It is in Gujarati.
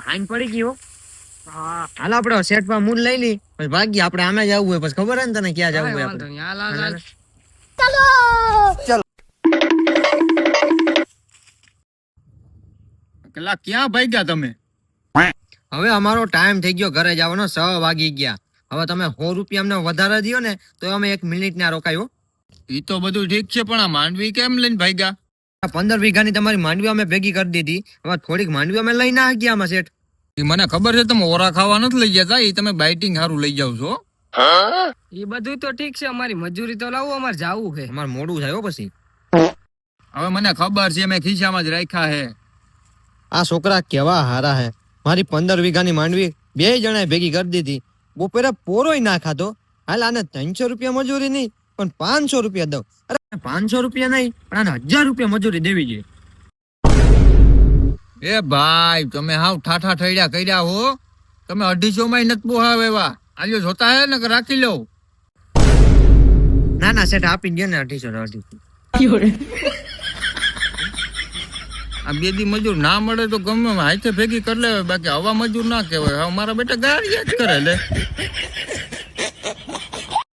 હાઈન પડી ગયો. હા હાલ આપડે સેટ માં મૂળ લઈ લી પછી ભાગી આપણે આમે જવું હોય પછી ખબર હે ને તને ક્યાં જવું હોય વાંધો આપણે. નહીં. હાલ હાલ હાલ. કલા ક્યાં ભાગ્યા તમે? હવે અમારો ટાઈમ થઈ ગયો ઘરે જવાનો 6 વાગી ગયા. હવે તમે 100 રૂપિયા અમને વધારે દિયો ને તો અમે 1 મિનિટ ના રોકાયો. ઈ તો બધું ઠીક છે પણ આ માંડવી કેમ લઈને ભાગ્યા? 15 વીઘાની તમારી માંડવી અમે ભેગી કરી દીધી. હવે થોડીક માંડવી અમે લઈને આ ગયા આમાં શેઠ. ઈ મને ખબર છે તમે ઓરા ખાવા નથી લઈ જતા, ઈ તમે બાઇટિંગ હારું લઈ જાવ છો. એ બધું તો ઠીક છે, અમારી મજૂરી તો લાવો, અમારે જાવું છે. અમારે મોડું થાય હો પછી. હવે મને ખબર છે મેં ખિસ્સામાં જ રાખ્યા હે. આ છોકરા કેવા હારા હે. મારી 15 વીઘાની માંડવી 2 જણાએ ભેગી કરી દીધી. બપોરે પોરોય ના ખાધો. હાલ આને 300 રૂપિયા મજૂરી નહીં પણ 500 રૂપિયા દઉં. અરે 500 રૂપિયા નહીં પણ આને 1000 રૂપિયા મજૂરી દેવી જોઈએ. એ ભાઈ તમે હાવ ઠાઠા ઠૈડા કર્યા હો. તમે 250 માં નથી પોહાવ એવા. આલ્યો જોતા હે ને કે રાખી લો. ના ના શેઠ આપી દે ને 250. આ 2 દી મજૂર ના મળે તો ગમે હાથે ભેગી કરી લેવાય, બાકી હવા મજૂર ના કહેવાય. હવે મારા બેટા ગાડી જ કરે લે.